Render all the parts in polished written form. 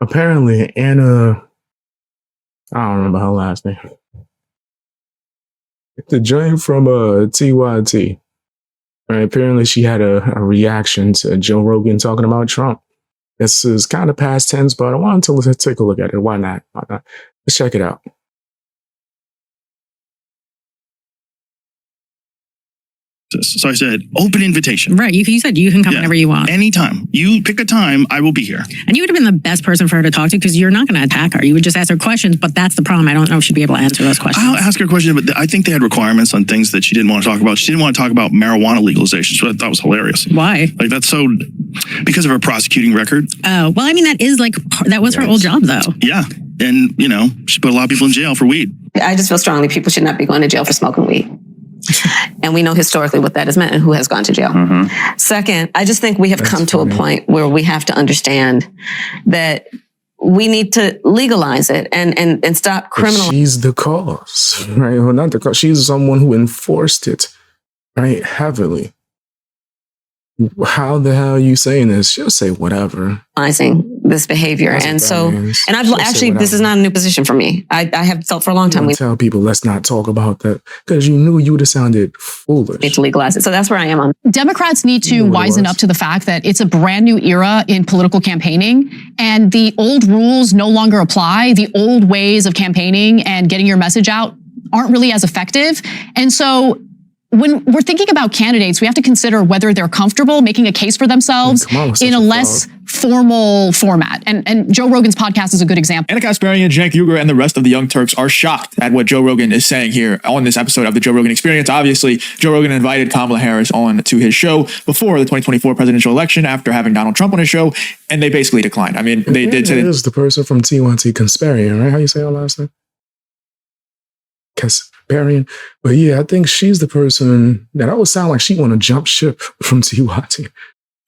apparently Anna, I don't remember her last name. The joint from TYT. Right, apparently she had a reaction to Joe Rogan talking about Trump. This is kind of past tense, but I wanted to take a look at it. Why not? Why not? Let's check it out. So I said, open invitation. Right. You said you can come whenever you want. Anytime. You pick a time, I will be here. And you would have been the best person for her to talk to because you're not going to attack her. You would just ask her questions, but that's the problem. I don't know if she'd be able to answer those questions. I'll ask her a question, but I think they had requirements on things that she didn't want to talk about. She didn't want to talk about marijuana legalization, so I thought was hilarious. Why? Like, that's so... Because of her prosecuting record. Oh, well, I mean, that was her old job, though. Yeah. And, she put a lot of people in jail for weed. I just feel strongly people should not be going to jail for smoking weed. And we know historically what that has meant and who has gone to jail. Second, I just think we have come to a point where we have to understand that we need to legalize it and stop criminalizing. She's the cause, right? Well, not the cause. She's someone who enforced it, right? Heavily. How the hell are you saying this? She'll say whatever. This behavior. And so, and I've actually, this is not a new position for me. I have felt for a long time. We tell people, let's not talk about that because you knew you would have sounded foolish. Need to legalize it. So that's where I am on. Democrats need to wisen up to the fact that it's a brand new era in political campaigning and the old rules no longer apply. The old ways of campaigning and getting your message out aren't really as effective. And so when we're thinking about candidates, we have to consider whether they're comfortable making a case for themselves in a less formal format. And Joe Rogan's podcast is a good example. Anna Kasparian, Cenk Uygur, and the rest of the Young Turks are shocked at what Joe Rogan is saying here on this episode of the Joe Rogan Experience. Obviously, Joe Rogan invited Kamala Harris on to his show before the 2024 presidential election after having Donald Trump on his show, and they basically declined. I mean, they did say... It is the person from TYT, Kasparian, right? How you say her last name? Kasparian. But yeah, I think she's the person that always sound like she want to jump ship from TYT.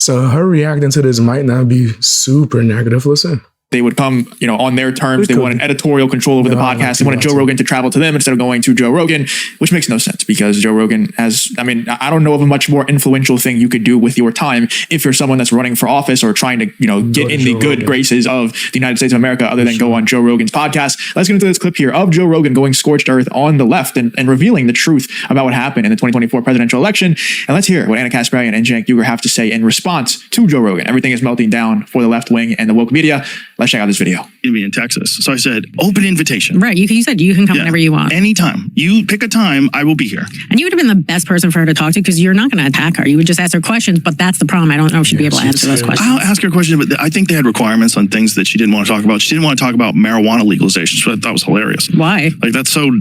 So her reacting to this might not be super negative. Listen. They would come, on their terms. They wanted editorial control over the podcast. They wanted Joe Rogan to travel to them instead of going to Joe Rogan, which makes no sense because Joe Rogan has, I don't know of a much more influential thing you could do with your time if you're someone that's running for office or trying to, get in the good graces of the United States of America other than go on Joe Rogan's podcast. Let's get into this clip here of Joe Rogan going scorched earth on the left and revealing the truth about what happened in the 2024 presidential election. And let's hear what Anna Kasparian and Cenk Uygur have to say in response to Joe Rogan. Everything is melting down for the left wing and the woke media. Let's check out this video. To be in Texas. So I said, open invitation. Right. You said you can come whenever you want. Anytime. You pick a time, I will be here. And you would have been the best person for her to talk to because you're not going to attack her. You would just ask her questions, but that's the problem. I don't know if she'd be able to answer those questions. I'll ask her a question, but I think they had requirements on things that she didn't want to talk about. She didn't want to talk about marijuana legalization, so I thought was hilarious. Why? Like, that's so...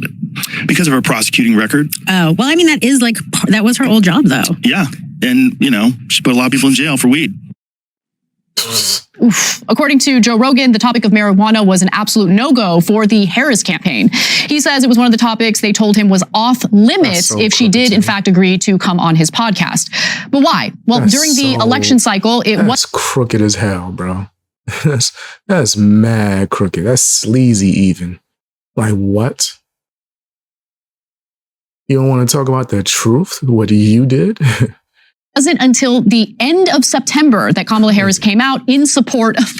Because of her prosecuting record. Oh, well, I mean, that was her old job, though. Yeah. And, she put a lot of people in jail for weed. Oof. According to Joe Rogan, the topic of marijuana was an absolute no-go for the Harris campaign. He says it was one of the topics they told him was off limits if she did, in fact, agree to come on his podcast. But why? Well, during the election cycle, it was crooked as hell, bro. That's mad crooked. That's sleazy even. Like, what? You don't want to talk about the truth? What you did? Wasn't until the end of September that Kamala Harris came out in support of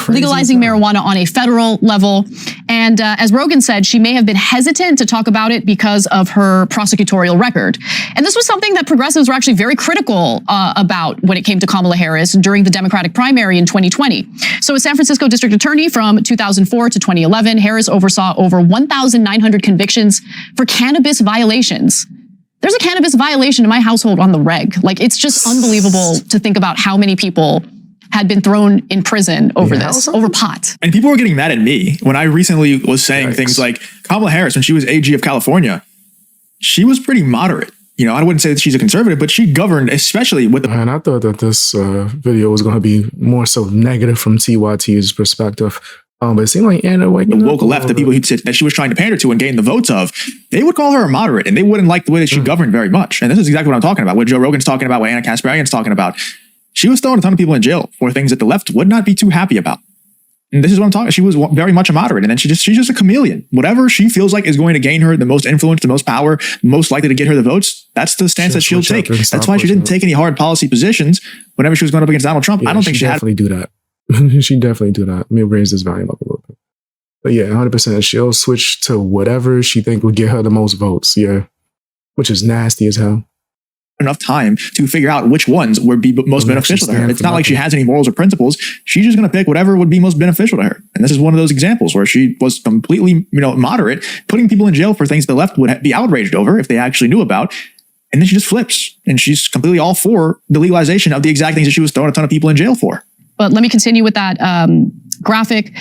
legalizing marijuana on a federal level. And as Rogan said, she may have been hesitant to talk about it because of her prosecutorial record. And this was something that progressives were actually very critical about when it came to Kamala Harris during the Democratic primary in 2020. So as San Francisco district attorney from 2004 to 2011, Harris oversaw over 1,900 convictions for cannabis violations. There's a cannabis violation in my household on the reg. Like, it's just unbelievable to think about how many people had been thrown in prison over this, over pot. And people were getting mad at me when I recently was saying things like Kamala Harris, when she was AG of California, she was pretty moderate. I wouldn't say that she's a conservative, but she governed, especially with the... And I thought that this video was going to be more so negative from TYT's perspective. But it seemed like Anna, the woke left, the people that she was trying to pander to and gain the votes of, they would call her a moderate and they wouldn't like the way that she governed very much. And this is exactly what I'm talking about. What Joe Rogan's talking about, what Anna Kasparian's talking about. She was throwing a ton of people in jail for things that the left would not be too happy about. And this is what I'm talking about. She was very much a moderate. And then she's just a chameleon. Whatever she feels like is going to gain her the most influence, the most power, most likely to get her the votes, that's the stance that she'll take. That's why she didn't take any hard policy positions whenever she was going up against Donald Trump. I don't think she definitely do that. She definitely do that. Let me raise this volume up a little bit. But yeah, 100%. She'll switch to whatever she think would get her the most votes. Yeah. Which is nasty as hell. Enough time to figure out which ones would be most beneficial to her. It's not like she has any morals or principles. She's just going to pick whatever would be most beneficial to her. And this is one of those examples where she was completely, moderate, putting people in jail for things the left would be outraged over if they actually knew about. And then she just flips and she's completely all for the legalization of the exact things that she was throwing a ton of people in jail for. But let me continue with that graphic.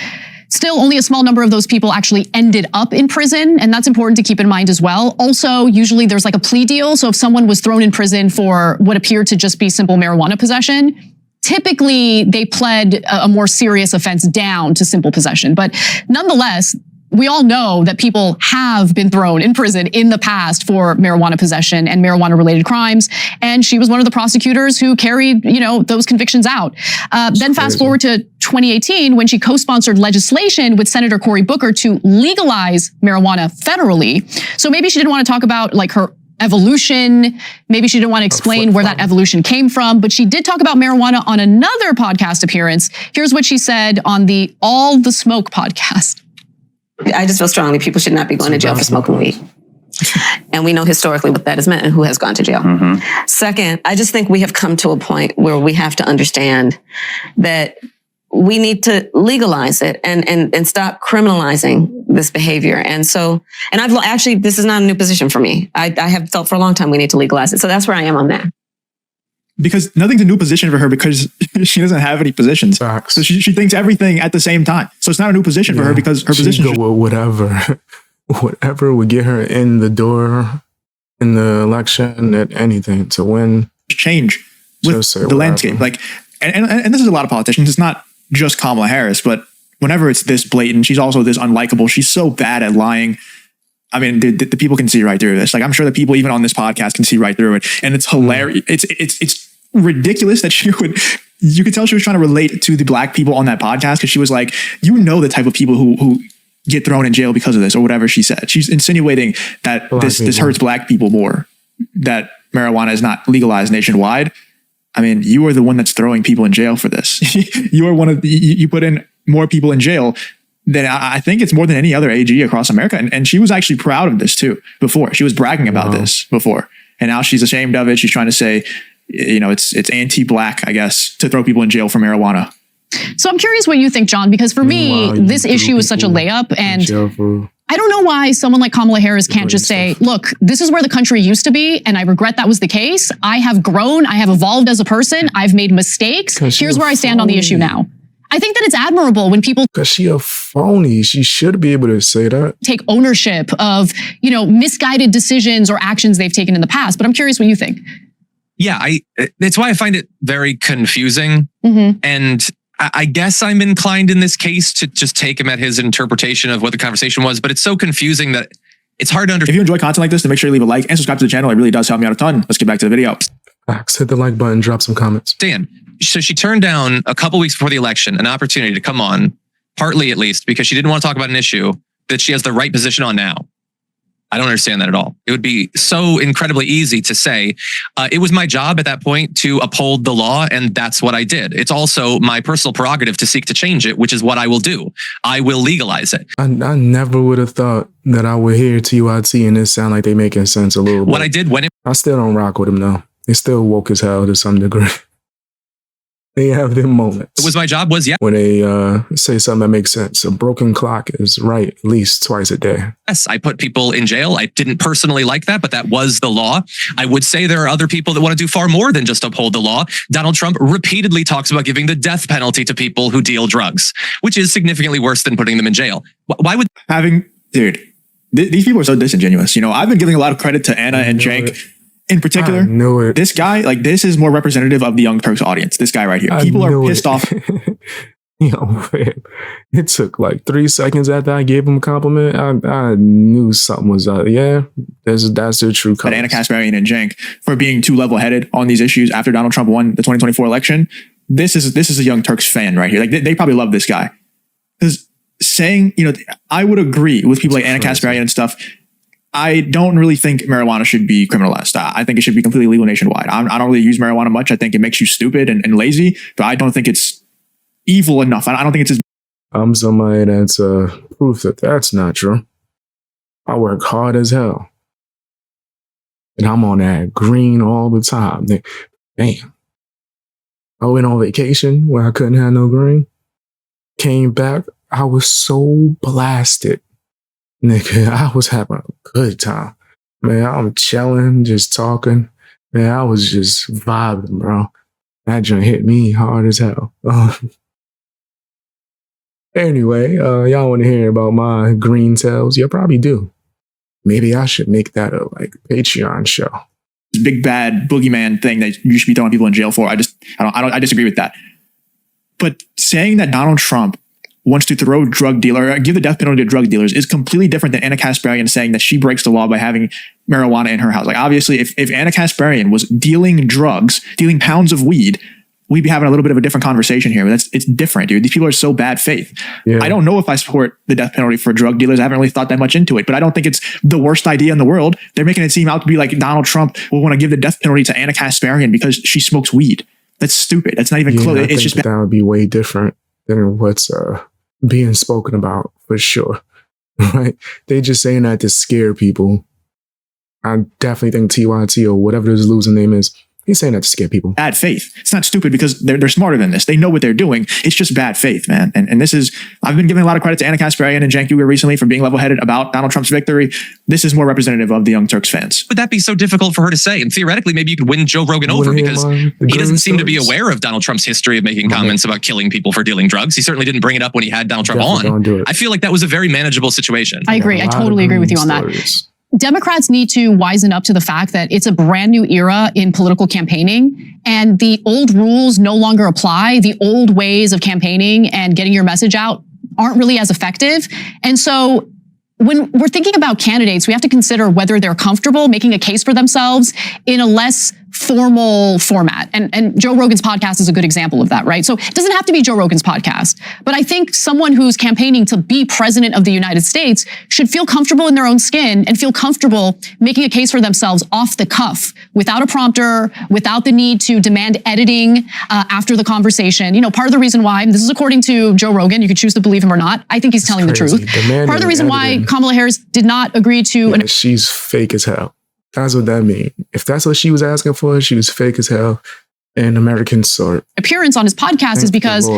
Still, only a small number of those people actually ended up in prison, and that's important to keep in mind as well. Also, usually there's like a plea deal. So if someone was thrown in prison for what appeared to just be simple marijuana possession, typically they pled a more serious offense down to simple possession. But nonetheless, we all know that people have been thrown in prison in the past for marijuana possession and marijuana related crimes. And she was one of the prosecutors who carried, those convictions out. Then fast forward to 2018, when she co-sponsored legislation with Senator Cory Booker to legalize marijuana federally. So maybe she didn't want to talk about like her evolution. Maybe she didn't want to explain where that evolution came from, but she did talk about marijuana on another podcast appearance. Here's what she said on the All the Smoke podcast. I just feel strongly people should not be going to jail for smoking weed. And we know historically what that has meant and who has gone to jail. Mm-hmm. Second, I just think we have come to a point where we have to understand that we need to legalize it and stop criminalizing this behavior. And I've actually, this is not a new position for me. I have felt for a long time we need to legalize it. So that's where I am on that. Because nothing's a new position for her because she doesn't have any positions. Facts. So she thinks everything at the same time. So it's not a new position for her because her position. Go with whatever would get her in the door in the election at anything to win. Change with the landscape. Like, and this is a lot of politicians. It's not just Kamala Harris, but whenever it's this blatant, she's also this unlikable. She's so bad at lying. I mean, the people can see right through this. Like, I'm sure the people even on this podcast can see right through it. And it's hilarious. It's ridiculous that you could tell she was trying to relate to the black people on that podcast. Cause she was like, the type of people who get thrown in jail because of this or whatever she said. She's insinuating that this hurts black people more, that marijuana is not legalized nationwide. I mean, you are the one that's throwing people in jail for this. You are you put in more people in jail then I think it's more than any other AG across America. And she was actually proud of this too before. She was bragging about this before. And now she's ashamed of it. She's trying to say, it's anti-black, I guess, to throw people in jail for marijuana. So I'm curious what you think, John, because for me, this issue is such a layup. And I don't know why someone like Kamala Harris can't just say, look, this is where the country used to be. And I regret that was the case. I have grown. I have evolved as a person. I've made mistakes. Here's where I stand on the issue now. I think that it's admirable when people, because she a phony, she should be able to say that, take ownership of, misguided decisions or actions they've taken in the past. But I'm curious what you think. Yeah, that's why I find it very confusing. Mm-hmm. And I guess I'm inclined in this case to just take him at his interpretation of what the conversation was. But it's so confusing that it's hard to understand. If you enjoy content like this, then make sure you leave a like and subscribe to the channel. It really does help me out a ton. Let's get back to the video. Hit the like button, drop some comments. Dan, so she turned down a couple weeks before the election an opportunity to come on, partly at least, because she didn't want to talk about an issue that she has the right position on now. I don't understand that at all. It would be so incredibly easy to say, it was my job at that point to uphold the law, and that's what I did. It's also my personal prerogative to seek to change it, which is what I will do. I will legalize it. I never would have thought that I would hear TYT and it sound like they making sense a little bit. What I did when I still don't rock with him though. They still woke as hell to some degree. They have their moments. It was my job was, when they say something that makes sense. A broken clock is right at least twice a day. Yes, I put people in jail. I didn't personally like that, but that was the law. I would say there are other people that want to do far more than just uphold the law. Donald Trump repeatedly talks about giving the death penalty to people who deal drugs, which is significantly worse than putting them in jail. Why would these people are so disingenuous. I've been giving a lot of credit to Anna and Cenk. In particular, this guy, this is more representative of the Young Turks audience. This guy right here. People are pissed off. Man, it took like 3 seconds after I gave him a compliment. I knew something was up. Yeah, that's their true colors. But Anna Kasparian and Cenk for being too level-headed on these issues after Donald Trump won the 2024 election. This is a Young Turks fan right here. Like they probably love this guy. Because saying, I would agree with people like Anna Kasparian and stuff. I don't really think marijuana should be criminalized. I think it should be completely legal nationwide. I don't really use marijuana much. I think it makes you stupid and lazy, but I don't think it's evil enough. I don't think it's as I'm somebody that's proof that that's not true. I work hard as hell. And I'm on that green all the time. Damn. I went on vacation where I couldn't have no green. Came back, I was so blasted. Nigga, I was having a good time. Man, I'm chilling, just talking. Man, I was just vibing, bro. That joint hit me hard as hell. Anyway, y'all want to hear about my green tails? You probably do. Maybe I should make that a Patreon show. big bad boogeyman thing that you should be throwing people in jail for. I disagree with that. But saying that Donald Trump wants to throw drug dealer, give the death penalty to drug dealers is completely different than Anna Kasparian saying that she breaks the law by having marijuana in her house. Like, obviously, if Anna Kasparian was dealing drugs, dealing pounds of weed, we'd be having a little bit of a different conversation here. But it's different, dude. These people are so bad faith. Yeah. I don't know if I support the death penalty for drug dealers. I haven't really thought that much into it, but I don't think it's the worst idea in the world. They're making it seem out to be like Donald Trump will want to give the death penalty to Anna Kasparian because she smokes weed. That's stupid. That's not even close. It's just that would be way different than what's being spoken about for sure. Right? They just saying that to scare people. I definitely think TYT or whatever his losing name is, he's saying that to scare people. Bad faith. It's not stupid because they're smarter than this. They know what they're doing. It's just bad faith, man. And this is, I've been giving a lot of credit to Anna Kasparian and Cenk Uygur recently for being level-headed about Donald Trump's victory. This is more representative of the Young Turks fans. Would that be so difficult for her to say? And theoretically, maybe you could win Joe Rogan over because he doesn't seem to be aware of Donald Trump's history of making comments about killing people for dealing drugs. He certainly didn't bring it up when he had Donald Trump on. I feel like that was a very manageable situation. I agree. I totally agree with you on that. Democrats need to wisen up to the fact that it's a brand new era in political campaigning and the old rules no longer apply. The old ways of campaigning and getting your message out aren't really as effective. And so when we're thinking about candidates, we have to consider whether they're comfortable making a case for themselves in a less formal format. And Joe Rogan's podcast is a good example of that, right? So it doesn't have to be Joe Rogan's podcast, but I think someone who's campaigning to be president of the United States should feel comfortable in their own skin and feel comfortable making a case for themselves off the cuff, without a prompter, without the need to demand editing after the conversation. You know, part of the reason why, and this is according to Joe Rogan, you could choose to believe him or not, I think he's telling the truth. Part of the reason why Kamala Harris did not agree to... she's fake as hell. That's what that means. If that's what she was asking for, she was fake as hell and American sort. Appearance on his podcast is because,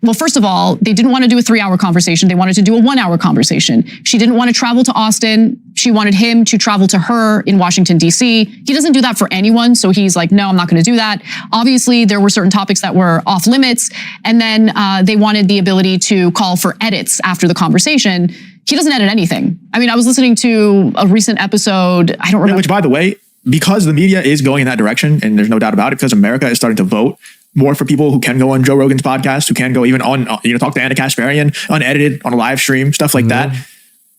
well, first of all, they didn't want to do a 3-hour conversation. They wanted to do a 1-hour conversation. She didn't want to travel to Austin. She wanted him to travel to her in Washington, D.C. He doesn't do that for anyone. So he's like, no, I'm not going to do that. Obviously, there were certain topics that were off limits. And then they wanted the ability to call for edits after the conversation. He doesn't edit anything. I mean, I was listening to a recent episode. I don't remember. Which, by the way, because the media is going in that direction, and there's no doubt about it, because America is starting to vote more for people who can go on Joe Rogan's podcast, who can go even on, talk to Anna Kasparian, unedited, on a live stream, stuff like that.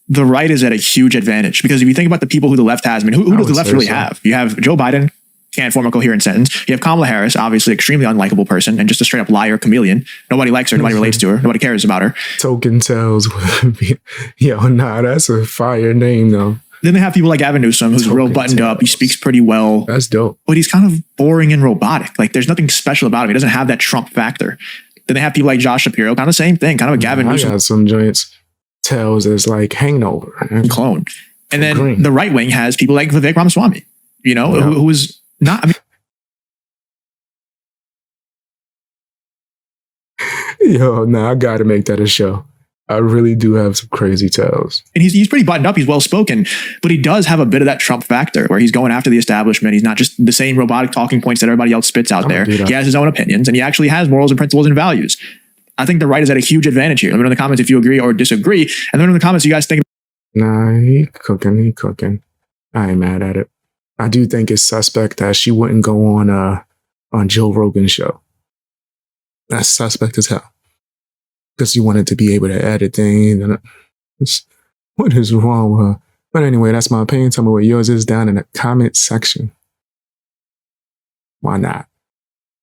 The right is at a huge advantage. Because if you think about the people who the left has, I mean, who does the left really have? You have Joe Biden, can't form a coherent sentence. You have Kamala Harris, obviously extremely unlikable person and just a straight up liar chameleon. Nobody likes her. Nobody relates to her. Nobody cares about her. Token tells. Yo, nah, that's a fire name though. Then they have people like Gavin Newsom, who's real buttoned up. He speaks pretty well. That's dope. But he's kind of boring and robotic. Like, there's nothing special about him. He doesn't have that Trump factor. Then they have people like Josh Shapiro, kind of the same thing, kind of a Gavin Newsom. I got some joints tells as like hangover. Clone. And then the right wing has people like Vivek Ramaswamy, who was not, I mean, yo, nah, I gotta make that a show. I really do have some crazy tales. And he's pretty buttoned up. He's well spoken, but he does have a bit of that Trump factor where he's going after the establishment. He's not just the same robotic talking points that everybody else spits out there. He has his own opinions and he actually has morals and principles and values. I think the right is at a huge advantage here. Let me know in the comments if you agree or disagree. And let me know in the comments you guys think. Nah, he cooking. I ain't mad at it. I do think it's suspect that she wouldn't go on Joe Rogan's show. That's suspect as hell. Because you wanted to be able to edit things. And what is wrong with her? But anyway, that's my opinion. Tell me what yours is down in the comment section. Why not?